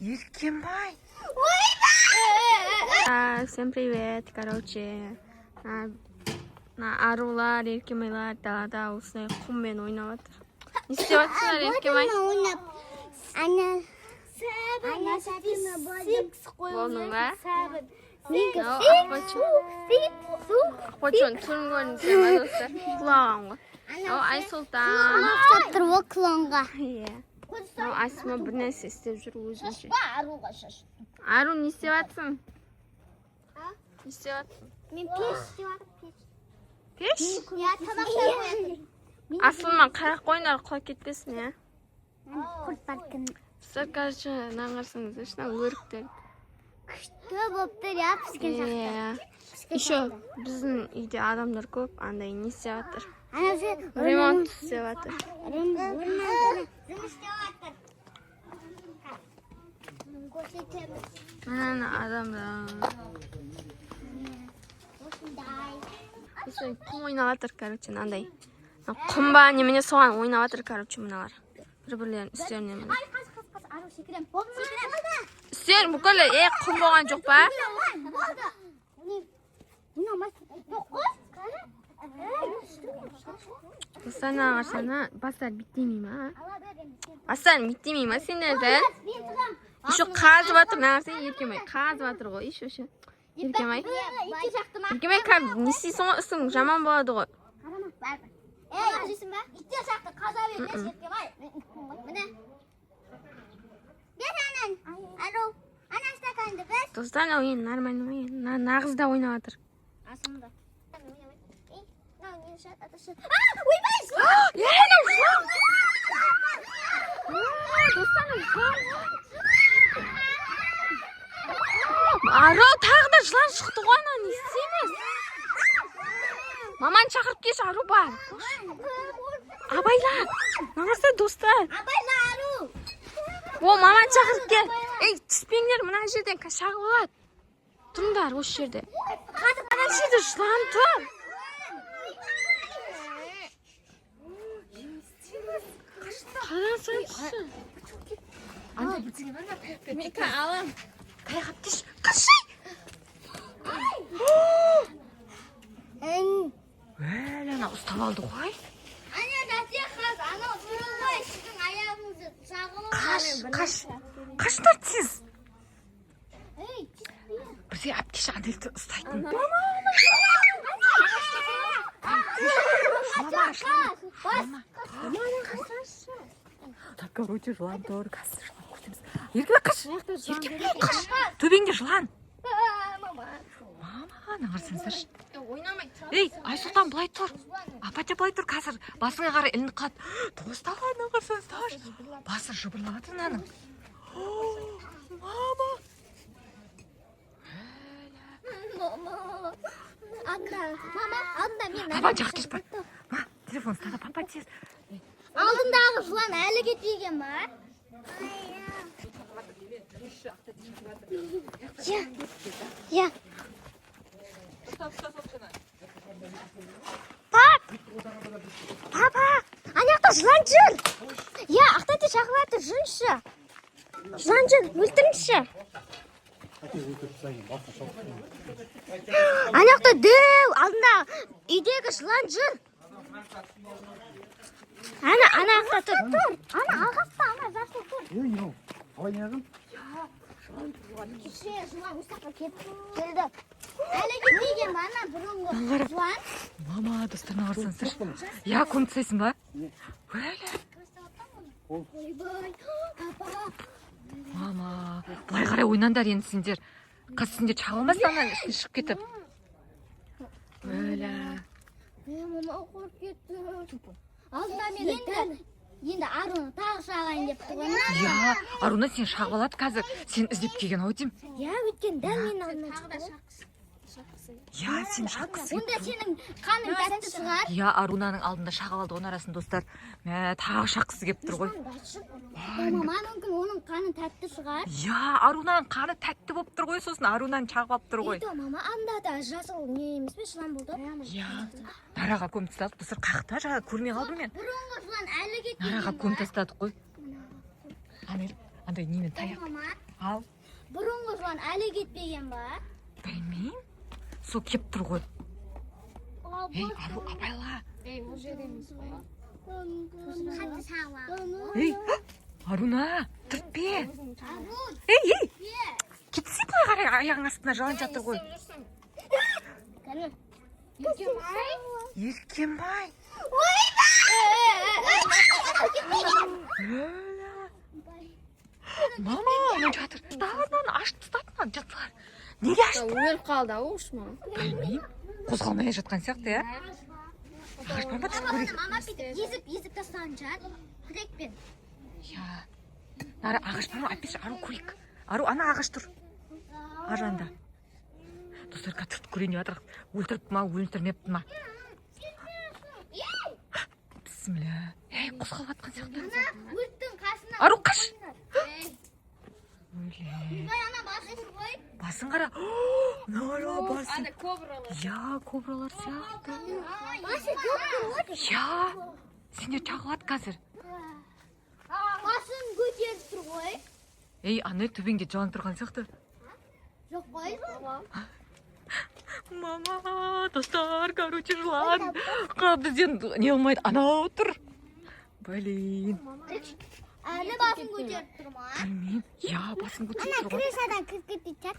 Еркембай. Всем привет, короче. Арулар, Еркемайлар далада осындай құммен ойнап жатыр. Не істеп жатсыңдар, Еркемай? Болдың ба? Ақбачон түрін көрінсе ма, достар? Құлаған ғой. Айсұлтан. Мақтап тұр ол клонға. Асма бір нәрсе істеп жүр өзінше. Ару, не істеп жатсың? Не істеп жатсың? Мен пеш істеп жатырмын. Пеш? Я тамақ жасап жатырмын. Асылман қарақ қойындар құлап кетпесін, я? Құрт баркын. Сіздер, короче, наңғарсыңыз, ішіне өріктер. Күшті болып тұр, я піскен жақта. Еще біздің үйде адамдар көп, андай не істеп жатыр? Анасы Ремонт істеп жатыр. Ана адамдар. Осылай құм ойнап жатыр, короче, андай. Құм ба, немене соған ойнап жатыр, короче, мыналар. Бір-бірлерінің үстеріне міне. Үстер бүкілі, құм болған жоқ па? Достарына қарсана, бастар биттемей ма? Бастар биттемей ма сендерді? Еще қазып жатыр, нағырса Еркемай. Қазып жатыр ғой, еще. Еркемай. Еркемай, не істейсің ғой, үстің жаман болады ғой. Жейсің ба? Итте жақты қаза бермес Еркемай. Міне. Бер анан. Ару. Ана стаканды біз. Достарына ойын, нормально ойын. Нағызда ойнап жатыр. Асымда. Ойбайсың! Ару, тағы да жылан шықты ғой, ана не істейміз? Маман шақырып кеш, Ару бар. Абайла, нағырса достар. Абайла, Ару! О, маман шақырып кел. Ей, түспеңдер, мына жерден шағып алады. Тұрыңдар, осы жерде. Ана жерде жылан тұр. Қаран сайпшы. Анда бірдеңе бар ма? Мен алам. Қайғап кеш. Қашай! Ана ұстап алды ғой. Ана дәте қаз, ана бұрылмай сіздің аяғыңызды жағылың. Қаштар тез. Бірде әпкеші әнделді ұстайтын. Так, короче, жылан тұр. Қазір жылан көтеміз. Еркебай қаш. Еркебай қаш. Төбеңде жылан. Мама, нағырсыңыздар. Ей, Айсұлтан былай тұр. Апатя былай тұр қазір. Басыңа қарай ілініп қалды. Достар, нағырсыңыздар. Басы жыбырлады наның. Мама. Анда мен Папа жақ кеш бар. Телефон ұстады, папа тез. алдындағы жылан әлі кетпеген ба? Я. Папа, анақта жылан жүр. Я, ақтайды шағып жатыр, жүрінші. Жылан жүр, өлтіріңізші. Анақта дөу, алдында үйдегі жылан жүр. Ана ақта тұр. Ана ағасты, ана жасыл тұр. Қалай не ағым? Кеше жылан ұстаққа келді. Әлі кетпеген ба, ана бұрынғы жылан? Мама, достар, нағырсыңыздар. Я, көмтісейсің ба? Өлі. Ойбай, апа. Мама, былай қарай ойнандар енді сендер. Қазір сендер чағылмастан ішіне шығып кетіп. Өлі. Мама қорып кетті. Алдында мені енді Аруны тағы шағайын деп тұрған. Я, Аруна сен шағып алады қазір. Сен іздеп келген ау деймін. Я, өткен дәл менің алдымнан шықты. Я, сен шаққысы. Онда сенің қаның тәтті шығар. Я, Арунаның алдында шағып алды, оның арасын достар. Тағы шаққысы кеп тұр ғой. Мама, мүмкін оның қаның тәтті шығар. Я, Арунаның қаны тәтті болып тұр ғой, сосын Арунаны шағып алып тұр ғой. Мама, анда да жасыл не емес пе, жылан болды. Я, нараға көміп тастадық, достар, қақта жаңа көрмей қалдым мен. Бұрынғы жылан әлі кетпеген. Нараға көміп тастадық қой. Андай немен таяқ. Мама, ал. Бұрынғы жылан әлі кетпеген ба? Білмеймін. Сол кеп тұр ғой. Ей, ару, абайла. бұл жерде емес қой. Қатты сауа. Ей, Аруна, түртпе. Ару, Ей, кетсей той қарай аяғың астына жалан жатыр ғой. кәні. Еркембай. Мама, ана жатыр. Тағынан ашып тастадың жатсылар. Неге ашты? өліп қалды ау ұшма. Білмеймін. Қозғалмай жатқан сияқты, я? Ағаш мама түсіп көрейік. Мама бүйтіп езіп тастағанша күрекпен. Я. Нары ағаш мама әппеші ару көрейік. Ару, ана ағаш тұр. Аржанда. Достар, қатырып көрейін деп жатыр. Өлтіріп ма, өлтірмепті ма? Бісміллә. Ей, қозғалып жатқан сияқты. Өрттің қасына. Ару, қаш! Өле. Ана басын қой. Басын қара. Нара, басын. кобралар. Я, кобралар сияқты. Басы жоқ тұр. Я. Сендер чағылады қазір. Басын көтеріп тұр ғой. Ей, аны төбеңде жалаң тұрған сияқты. Жоқ қой. Мама, достар, короче, жылан. Бізден не olmaydı. Анау тұр. Блин. Әлі басын көтеріп тұр ма? Білмеймін. Я, басын көтеріп тұр ғой. Крышадан кіріп кетті.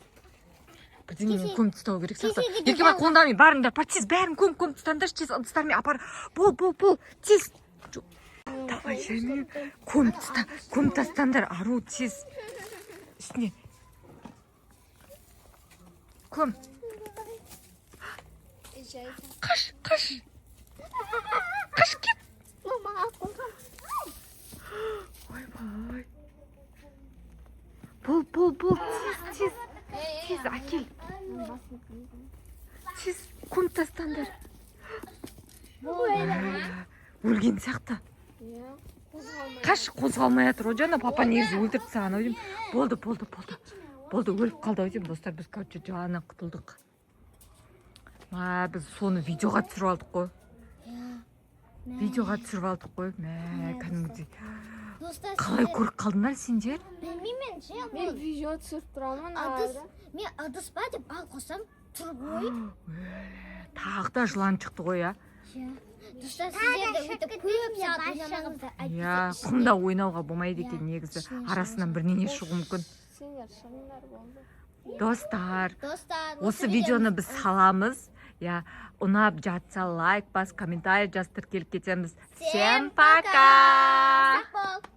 Бірдеңені көміп тастау керек сияқты. Еркебай қолдарымен барыңдар, тез бәрін көміп тастаңдаршы, тез ыдыстармен апар. Бол, тез. Давай, және көміп тастаңдар, ару, тез. Үстіне. Көм. Қаш кет. Ойбай. Бол, тез, әкел. Тез, көміп тастаңдар. Өлген сияқты. Қаш қозғалмай жатыр, о жана папа негізі өлтіріп тастаған ау деймін. Болды, өліп қалды ау деймін, достар, біз короче жағынан құтылдық. Біз соны видеоға түсіріп алдық қой. Кәдімгідей. Қалай көріп қалдыңдар сендер? Білмеймін, Мен видео түсіріп тұрамын. Мен ыдыс ба деп ал қосам тұр ғой. Тағы да жылан шықты ғой, я. Достар, сіздерді өйтіп көп сағат ойнамаңыздар. Я, құмда ойнауға болмайды екен негізі. Арасынан бірнеше шығу мүмкін. Сендер шыңдар болды. Достар, Достар, осы видеоны біз саламыз. Я, ұнап жатса лайк бас, комментарий жаз, тіркеліп кетеміз. Всем пока! Сақ бол.